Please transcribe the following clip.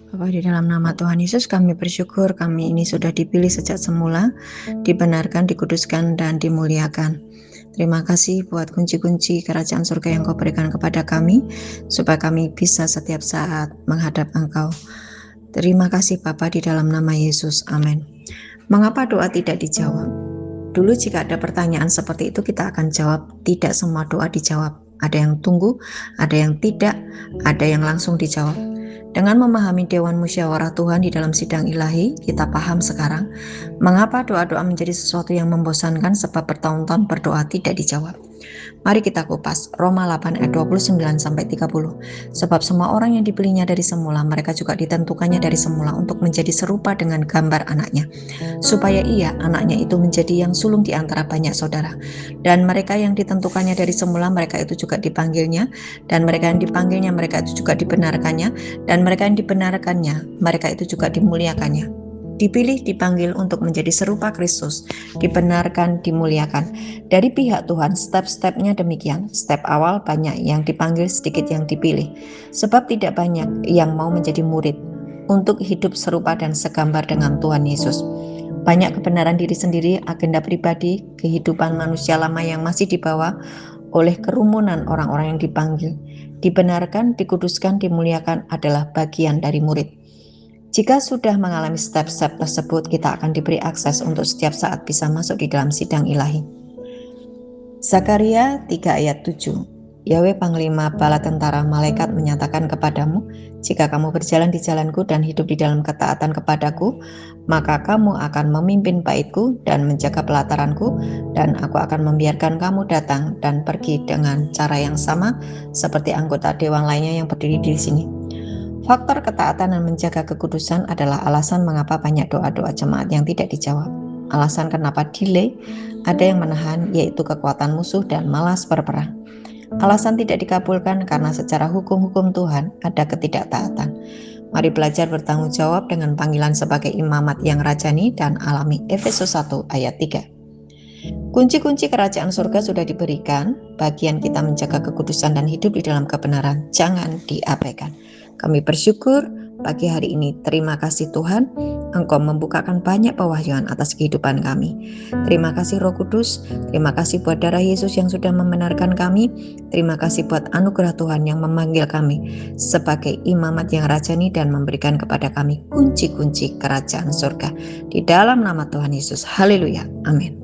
Bapa, di dalam nama Tuhan Yesus kami bersyukur kami ini sudah dipilih sejak semula, dibenarkan, dikuduskan, dan dimuliakan. Terima kasih buat kunci-kunci kerajaan surga yang Kau berikan kepada kami, supaya kami bisa setiap saat menghadap Engkau. Terima kasih Bapa, di dalam nama Yesus, amin. Mengapa doa tidak dijawab? Dulu jika ada pertanyaan seperti itu kita akan jawab, tidak semua doa dijawab. Ada yang tunggu, ada yang tidak, ada yang langsung dijawab. Dengan memahami Dewan Musyawarah Tuhan di dalam sidang ilahi, kita paham sekarang mengapa doa-doa menjadi sesuatu yang membosankan sebab bertahun-tahun berdoa tidak dijawab. Mari kita kupas Roma 8 ayat 29-30. Sebab semua orang yang dipilihnya dari semula, mereka juga ditentukannya dari semula untuk menjadi serupa dengan gambar anaknya, supaya ia, anaknya itu menjadi yang sulung di antara banyak saudara. Dan mereka yang ditentukannya dari semula, mereka itu juga dipanggilnya, dan mereka yang dipanggilnya, mereka itu juga dibenarkannya, dan mereka yang dibenarkannya, mereka itu juga dimuliakannya. Dipilih, dipanggil untuk menjadi serupa Kristus, dibenarkan, dimuliakan. Dari pihak Tuhan, step-stepnya demikian. Step awal banyak yang dipanggil, sedikit yang dipilih. Sebab tidak banyak yang mau menjadi murid untuk hidup serupa dan segambar dengan Tuhan Yesus. Banyak kebenaran diri sendiri, agenda pribadi, kehidupan manusia lama yang masih dibawa oleh kerumunan orang-orang yang dipanggil. Dibenarkan, dikuduskan, dimuliakan adalah bagian dari murid. Jika sudah mengalami step-step tersebut, kita akan diberi akses untuk setiap saat bisa masuk di dalam sidang ilahi. Zakaria 3 ayat 7. Yahweh Panglima Bala Tentara Malaikat menyatakan kepadamu, jika kamu berjalan di jalanku dan hidup di dalam ketaatan kepadaku, maka kamu akan memimpin baitku dan menjaga pelataranku, dan aku akan membiarkan kamu datang dan pergi dengan cara yang sama seperti anggota dewan lainnya yang berdiri di sini. Faktor ketaatan dan menjaga kekudusan adalah alasan mengapa banyak doa-doa jemaat yang tidak dijawab. Alasan kenapa delay, ada yang menahan, yaitu kekuatan musuh dan malas berperang. Alasan tidak dikabulkan karena secara hukum-hukum Tuhan ada ketidaktaatan. Mari belajar bertanggung jawab dengan panggilan sebagai imamat yang rajani dan alami. Efesus 1 ayat 3. Kunci-kunci kerajaan surga sudah diberikan, bagian kita menjaga kekudusan dan hidup di dalam kebenaran, jangan diabaikan. Kami bersyukur pagi hari ini. Terima kasih Tuhan, Engkau membukakan banyak pewahyuan atas kehidupan kami. Terima kasih Roh Kudus, terima kasih buat darah Yesus yang sudah membenarkan kami. Terima kasih buat anugerah Tuhan yang memanggil kami sebagai imamat yang rajani dan memberikan kepada kami kunci-kunci kerajaan surga. Di dalam nama Tuhan Yesus, haleluya, amin.